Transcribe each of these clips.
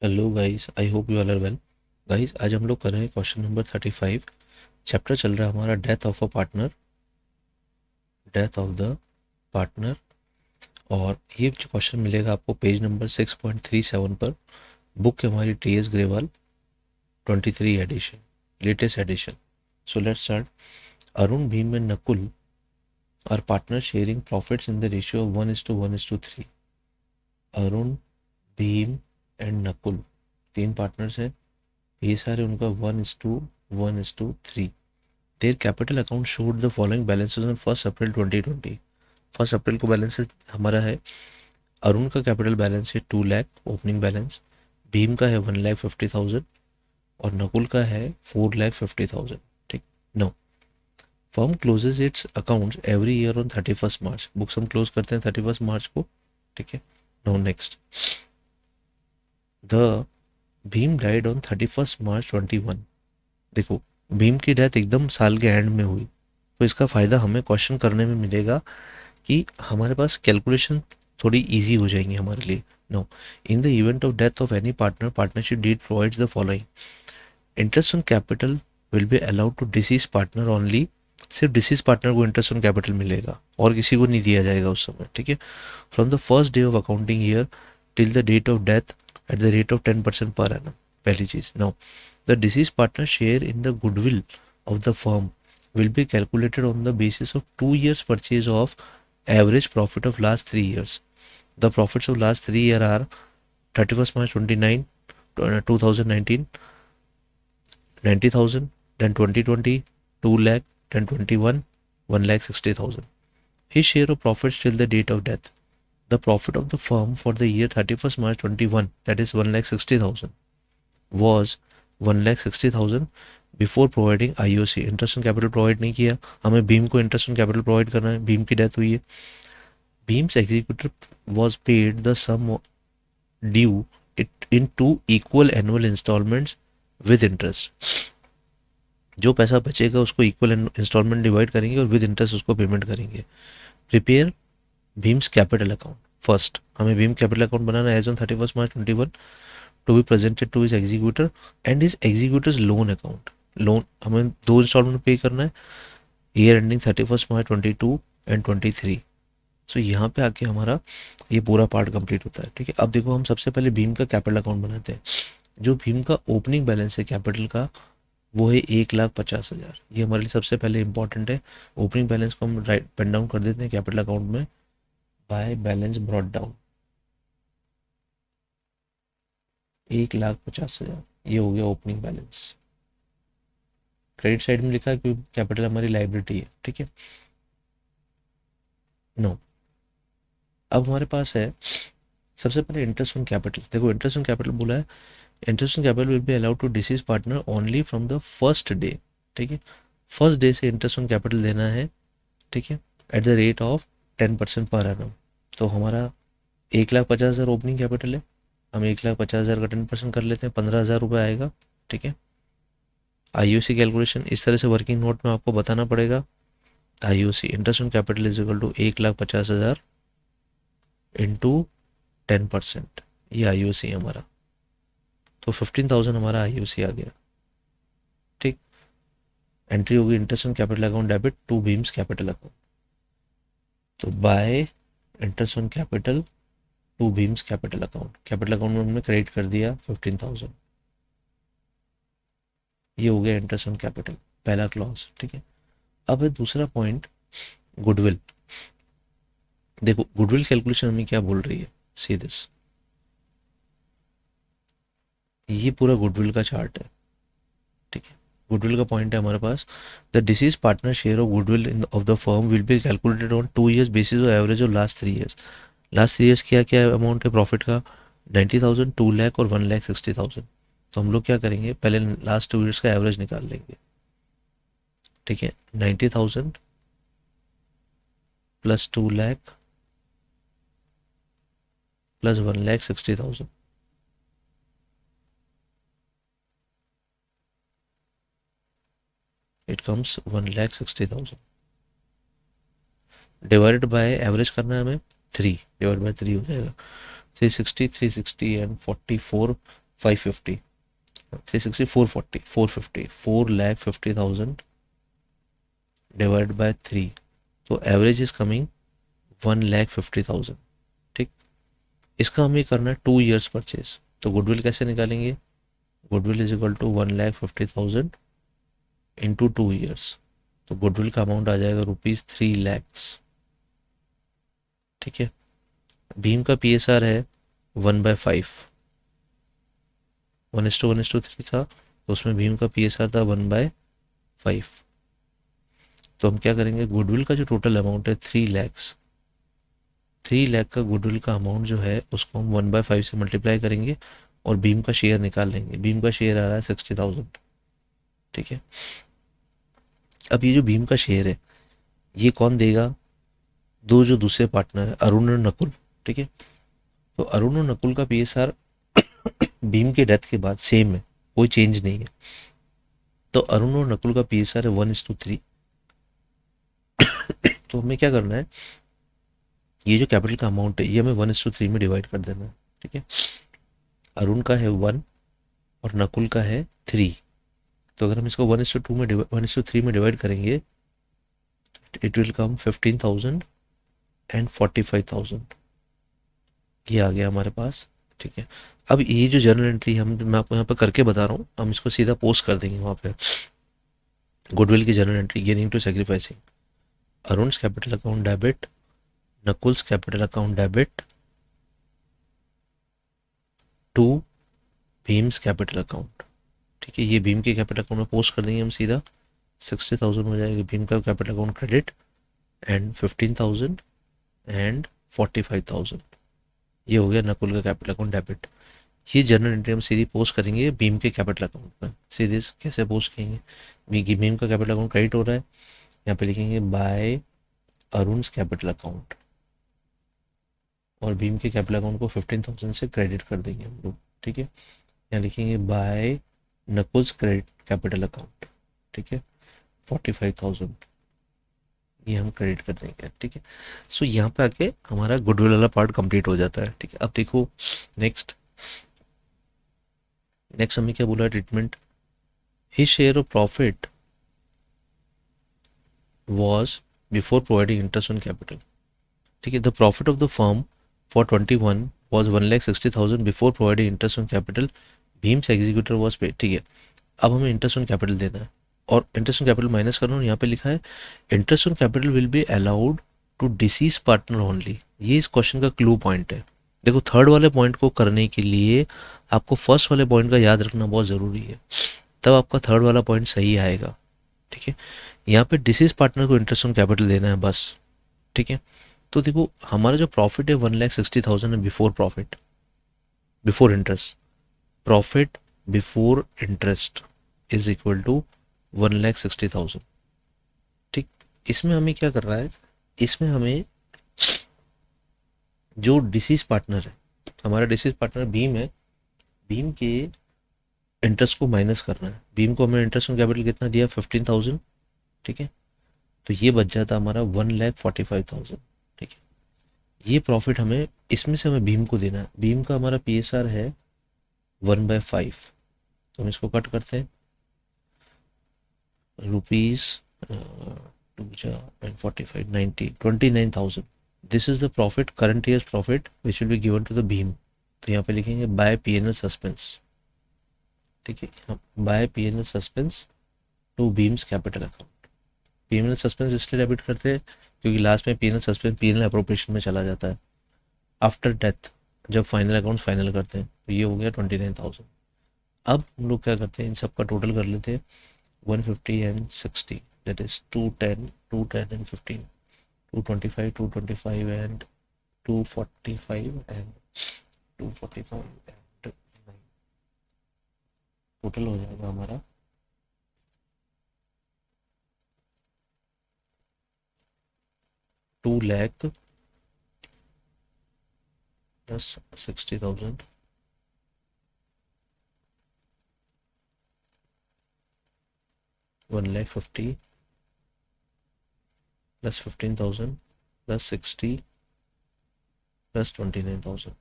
Hello guys, I hope you all are well. Guys, आज हम लोग कर रहे हैं क्वेश्चन नंबर 35। चैप्टर चल रहा है हमारा death of a partner, death of the partner. और ये जो क्वेश्चन मिलेगा आपको पेज नंबर 6.37 पर। बुक है हमारी T S Grewal, 23 edition, latest edition. So let's start. Arun, Bhim and Nakul are partner sharing profits in the ratio of 1:1:3। Arun, Bhim and Nakul तीन पार्टनर्स हैं। ये सारे उनका 1:1:3। Their capital account showed the following balances on 1 April 2020। 1 April को balance हमारा है, अरुण का कैपिटल बैलेंस है 2 लाख ओपनिंग बैलेंस, भीम का है 1,50,000 और नकुल का है 4,50,000। ठीक। No, firm closes its accounts every year on 31 March. Books हम क्लोज करते हैं 31 मार्च को। ठीक है। No, next. The Bhim died on 31 March 2021। देखो, भीम की डेथ एकदम साल के एंड में हुई, तो इसका फ़ायदा हमें क्वेश्चन करने में मिलेगा कि हमारे पास कैलकुलेशन थोड़ी इजी हो जाएंगी हमारे लिए। No, in the event of death of any partner, partnership deed provides the following. Interest on capital will be allowed to deceased partner only. सिर्फ डिसीज पार्टनर को इंटरेस्ट ऑन कैपिटल मिलेगा और किसी को नहीं दिया जाएगा उस समय। ठीक है। From the first day of accounting year till the date of death at the rate of 10% per annum. पहली चीज। Now, the deceased partner share in the goodwill of the firm will be calculated on the basis of 2 years purchase of average profit of last 3 years. The profits of last 3 year are 31st March 29, 2019, 90,000, then 2020, 2 lakh, then 21, 1,60,000. His share of profits till the date of death. The profit of the firm for the year 31st March 21, that is 1,60,000, was 1,60,000 before providing IOC. Interest on capital provide नहीं किया, हमें भीम को interest on capital provide करना है। भीम की death हुई है। Bhim's executive was paid the sum due it in 2 equal annual instalments with interest. जो पैसा बचेगा उसको इक्वल इंस्टॉलमेंट डिवाइड करेंगे और विद इंटरेस्ट उसको पेमेंट करेंगे। Prepare Bhim's capital account. First, हमें भीम कैपिटल अकाउंट बनाना है as on 31 March 2021 to be presented to his executor and his executors loan account. Loan हमें 2 इंस्टॉलमेंट पे करना है, ईयर एंडिंग 31 मार्च 22 एंड 23। सो यहाँ पे आके हमारा ये पूरा पार्ट कंप्लीट होता है। ठीक है। अब देखो, हम सबसे पहले भीम का कैपिटल अकाउंट बनाते हैं। जो भीम का ओपनिंग बैलेंस है कैपिटल का, वो है 1,50,000। ये हमारे लिए सबसे पहले इंपॉर्टेंट है। ओपनिंग बैलेंस को हम राइट पेन डाउन कर देते हैं कैपिटल अकाउंट में बाय बैलेंस ब्रॉट डाउन। 1,50,000 ये हो गया ओपनिंग बैलेंस। क्रेडिट साइड में लिखा है क्योंकि कैपिटल हमारी लाइबिलिटी है। ठीक है। नो, अब हमारे पास है सबसे पहले इंटरेस्ट ऑन कैपिटल। देखो, इंटरेस्ट ऑन कैपिटल बोला है, interest on capital will be allowed to deceased partner only from the first day. ठीक है। फर्स्ट डे से इंटरेस्ट ऑन कैपिटल देना है। ठीक है। Eight the rate of 10% per annum. तो हमारा 1,50,000 ओपनिंग कैपिटल है, हम 1,50,000 का 10% कर लेते हैं, 15,000 रुपये आएगा। ठीक है। आईओसी कैलकुलेशन इस तरह से वर्किंग नोट में आपको बताना पड़ेगा। IOC interest on capital is equal to 1,50,000 into 10%। ये आईओसी हमारा, तो 15,000 हमारा आईओसी आ गया। ठीक। एंट्री होगी interest on capital account debit to Bhim's capital account. तो by interest on capital to Bhim's capital account, capital account में हमने क्रेडिट कर दिया 15,000। ये हो गया इंटरेस्ट ऑन कैपिटल, पहला क्लॉज। ठीक है। अब है दूसरा पॉइंट, गुडविल। देखो, गुडविल कैलकुलेशन हमें क्या बोल रही है, सी दिस। ये पूरा गुडविल का चार्ट है। ठीक है। गुडविल का पॉइंट है हमारे पास, the deceased partner share of goodwill in of the firm will be calculated on 2 years basis of average of last 3 years। Last 3 years क्या क्या अमाउंट है प्रॉफिट का, 90,000, 2 लाख और 1,60,000। तो हम लोग क्या करेंगे, पहले लास्ट 2 years का एवरेज निकाल लेंगे। ठीक है। 90,000 plus 2 lakh plus 1,60,000, it comes 1,60,000 divided by average करना है हमें 3, डिवाइड बाय 3 हो जाएगा। 360 एंड 44 550, 360, 440, 450, 4,50,000 डिवाइड बाय 3, तो एवरेज इज कमिंग 1,50,000। ठीक, इसका हमें करना है 2 ईयर्स परचेज, तो गुडविल कैसे निकालेंगे? Goodwill is equal to 1,50,000 into 2 years, तो गुडविल का अमाउंट आ जाएगा ₹3 लाख। ठीक है, भीम का PSR है 1/5, 1:1:3 था, तो उसमें भीम का PSR था 1/5। तो हम क्या करेंगे, गुडविल का जो टोटल अमाउंट है 3 लाख, 3 लाख का गुडविल का अमाउंट जो है उसको हम 1/5 से मल्टीप्लाई करेंगे और भीम का शेयर निकाल लेंगे। भीम का शेयर आ रहा है 60,000। ठीक है, अब ये जो भीम का शेयर है ये कौन देगा? दो जो दूसरे पार्टनर है, अरुण और नकुल। ठीक है, तो अरुण और नकुल का PSR भीम के डेथ के बाद सेम है, कोई चेंज नहीं है। तो अरुण और नकुल का PSR है 1:3। तो हमें क्या करना है, ये जो कैपिटल का अमाउंट है ये हमें 1:3 में डिवाइड कर देना है। ठीक है, अरुण का है 1 और नकुल का है 3, तो अगर हम इसको 1:2 में 1:3 में डिवाइड करेंगे, इट विल कम 15,000 एंड 45,000, ये आ गया हमारे पास। ठीक है, अब ये जो जर्नल एंट्री मैं आपको यहाँ पर करके बता रहा हूँ, हम इसको सीधा पोस्ट कर देंगे वहाँ पे। गुडविल की journal entry, gaining to sacrificing, Arun's capital account debit, Nakul's capital account debit to Bhim's capital account. ठीक है, ये भीम के कैपिटल अकाउंट में पोस्ट कर देंगे हम सीधा। 60,000 हो जाएगा भीम का capital account credit, and 15,000 and 45,000, ये हो गया नकुल का कैपिटल अकाउंट डेबिट। ये जर्नल एंट्री हम सीधी पोस्ट करेंगे भीम के कैपिटल अकाउंट में। सीधे कैसे पोस्ट करेंगे, भीम का कैपिटल अकाउंट क्रेडिट हो रहा है, यहाँ पे लिखेंगे बाय अरुण्स कैपिटल अकाउंट, और भीम के कैपिटल अकाउंट को 15,000 से क्रेडिट कर देंगे हम लोग। ठीक है, यहाँ लिखेंगे by Nakul's credit capital account. ठीक है, 45,000 ये हम क्रेडिट कर देंगे। ठीक है, सो यहाँ पे आके हमारा गुडविल वाला पार्ट कंप्लीट हो जाता है। ठीक है, अब देखो नेक्स्ट हमें क्या बोला, treatment. His share of profit was before providing interest on capital। ठीक है, the profit of the firm for 21 was 1,60,000 before providing interest on capital, Bhim's executor was paid. ठीक है, अब हमें इंटरेस्ट ऑन कैपिटल देना है और इंटरेस्ट ऑन कैपिटल माइनस करना है। यहाँ पे लिखा है interest on capital will be allowed to deceased partner only. ये इस क्वेश्चन का क्लू पॉइंट है। देखो, थर्ड वाले पॉइंट को करने के लिए आपको फर्स्ट वाले पॉइंट का याद रखना बहुत ज़रूरी है, तब आपका थर्ड वाला पॉइंट सही आएगा। ठीक है, यहाँ पे डिसीज पार्टनर को इंटरेस्ट ऑन कैपिटल देना है बस। ठीक है, तो देखो हमारा जो प्रॉफिट है 1,60,000 है before profit, before interest. Profit before interest is equal to 1,60,000। ठीक, इसमें हमें क्या कर रहा है, इसमें हमें जो डिसीज पार्टनर है, हमारा डिसीज पार्टनर भीम है, भीम के इंटरेस्ट को माइनस करना है। भीम को हमें इंटरेस्ट ऑन कैपिटल कितना दिया, 15,000। ठीक है, तो ये बच जाता हमारा 1,45,000। ठीक है, ये प्रॉफिट हमें इसमें से हमें भीम को देना है। भीम का हमारा PSR है 1/5, तो हम इसको कट करते हैं, rupees 2,45, 90, 29,000। This is the profit, current year's profit which will be given to the Bhim. तो यहाँ पे लिखेंगे बाय P&L सस्पेंस। ठीक है, by P&L suspense to Bhim's capital account. P&L suspense इसलिए डेबिट करते हैं क्योंकि लास्ट में P&L सस्पेंस P&L अप्रोप्रिएशन में चला जाता है आफ्टर डेथ, जब फाइनल अकाउंट फाइनल करते हैं। तो ये हो गया 29,000। अब हम लोग क्या करते हैं, इन सब का टोटल कर लेते हैं, 150 and 60, that is 210, 210 and 15, 225, 225 and 245 and 245 and 9, total हो जाएगा हमारा 2 lakh plus 60,000, 1,50,000 plus 15,000 plus 60 plus 29,000।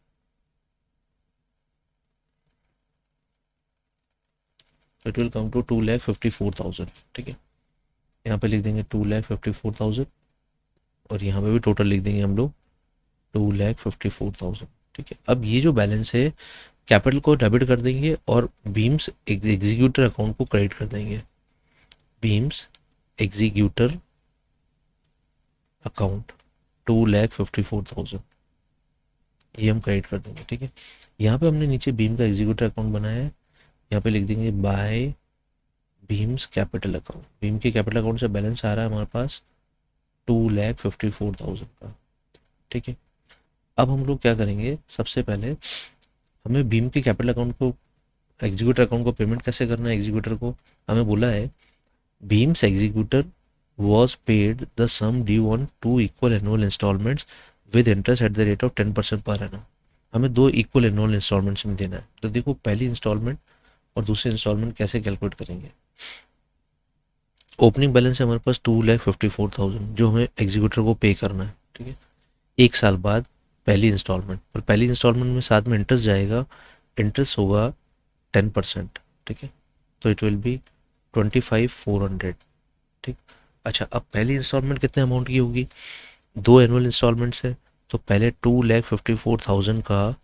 तो इट विल कम टू 2,54,000। ठीक है, यहाँ पे लिख देंगे 2,54,000 और यहाँ पे भी टोटल लिख देंगे हम लोग 2,54,000। ठीक है, अब ये जो बैलेंस है कैपिटल को डेबिट कर देंगे और बीम्स एग्जीक्यूटर अकाउंट को क्रेडिट कर देंगे। बीम्स एग्जीक्यूटर अकाउंट 2,54,000 ये हम क्रेडिट कर देंगे। ठीक है, यहाँ पे हमने नीचे बीम का एग्जीक्यूटर अकाउंट बनाया है, यहाँ पे लिख देंगे by Bhim's capital account. Bhim के कैपिटल अकाउंट से बैलेंस आ रहा है हमारे पास 2,54,000 का। ठीक है, अब हम लोग क्या करेंगे, सबसे पहले हमें बीम के कैपिटल अकाउंट को एग्जीक्यूटर अकाउंट को पेमेंट कैसे करना है। एग्जीक्यूटर को हमें बोला है beams executor was paid the sum due on 2 equal annual installments with interest at the rate of 10% per annum। हमें 2 इक्वल एनुअल इंस्टॉलमेंट्स में देना है। तो देखो पहली इंस्टॉलमेंट और दूसरी इंस्टॉलमेंट कैसे कैलकुलेट करेंगे। ओपनिंग बैलेंस है हमारे पास 2,54,000 जो हमें एग्जीक्यूटर को पे करना है। ठीक है, एक साल बाद पहली इंस्टॉलमेंट, और पहली इंस्टॉलमेंट में साथ में इंटरेस्ट जाएगा, इंटरेस्ट होगा 10%। ठीक है, तो इट विल बी 25,400। ठीक, अच्छा अब पहली इंस्टॉलमेंट कितने अमाउंट की होगी, 2 एनुअल इंस्टॉलमेंट्स है, तो पहले 2,54,000 का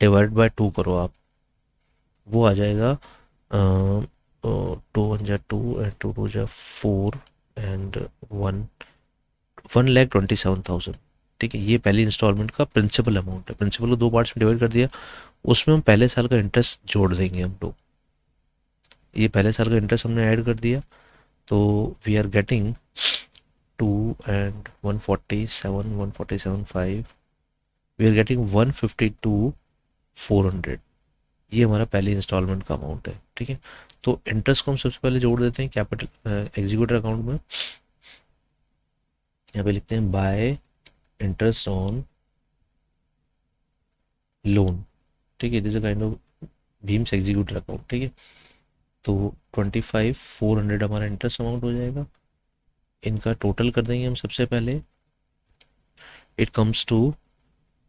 डिवाइड बाय 2 करो आप, वो आ जाएगा 2 1 जा 2 एंड 2 2 जा 4 एंड 1,27,000। ठीक है, ये पहली इंस्टॉलमेंट का प्रिंसिपल अमाउंट है। प्रिंसिपल को 2 पार्ट्स में डिवाइड कर दिया, उसमें हम पहले साल का इंटरेस्ट जोड़ देंगे हम लोग। ये पहले साल का इंटरेस्ट हमने ऐड कर दिया, तो we are getting 2 and 147,5 we are getting 152,400। ये हमारा पहली इंस्टॉलमेंट का अमाउंट है। ठीक है, तो इंटरेस्ट को हम सबसे पहले जोड़ देते हैं कैपिटल एग्जीक्यूटर अकाउंट में। यहाँ पे लिखते हैं बाय इंटरेस्ट ऑन लोन। ठीक है, it is a kind of Bhim's executor account. ठीक है, तो 25,400 हमारा इंटरेस्ट अमाउंट हो जाएगा। इनका टोटल कर देंगे हम सबसे पहले, इट कम्स टू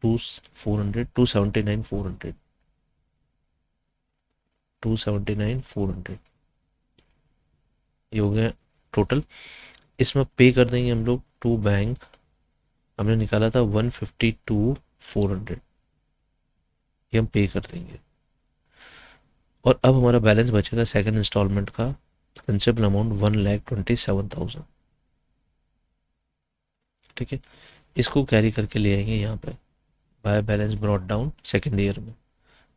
279,400 279,400 ये हो गया टोटल। इसमें पे कर देंगे हम लोग टू बैंक, हमने निकाला था 152,400, ये हम पे कर देंगे। और अब हमारा बैलेंस बचेगा सेकंड इंस्टॉलमेंट का प्रिंसिपल अमाउंट 1,27,000। ठीक है, इसको कैरी करके ले आएंगे यहाँ पे by balance brought down second year में।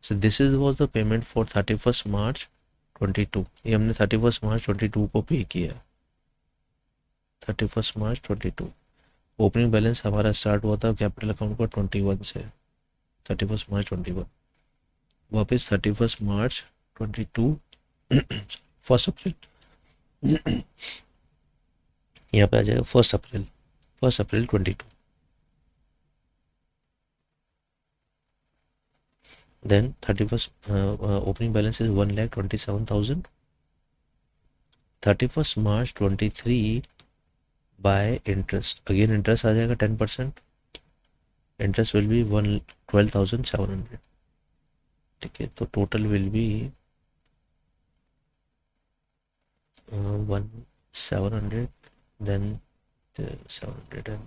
So this is was the payment for 31 March 22। ये हमने 31 मार्च 22 को पे किया। 31 मार्च 22 ओपनिंग बैलेंस हमारा स्टार्ट हुआ था कैपिटल अकाउंट का 21 से, 31 मार्च 21 वापस 31 मार्च 22 1 अप्रैल यहाँ पे आ जाएगा 1 अप्रैल 22। Then 31st opening balance is 1,27,000। 31st March 23 by interest, again interest आ जाएगा 10%, interest will be 12,700। ठीक है, तो total will be 1,700 then 700 and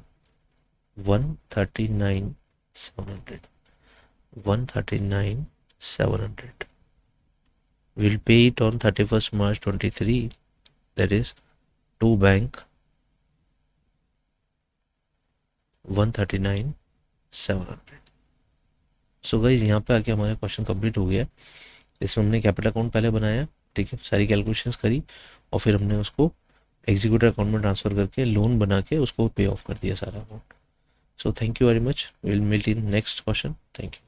139,700 139,700 we'll pay it on 31st March 23, that is to bank 139,700। So guys यहाँ पे आके हमारा question complete हो गया। इसमें हमने कैपिटल अकाउंट पहले बनाया, ठीक है, सारी कैलकुलेशंस करी और फिर हमने उसको एग्जीक्यूटर अकाउंट में ट्रांसफ़र करके लोन बना के उसको पे ऑफ कर दिया सारा amount. So thank you very much, will meet in next question. Thank you.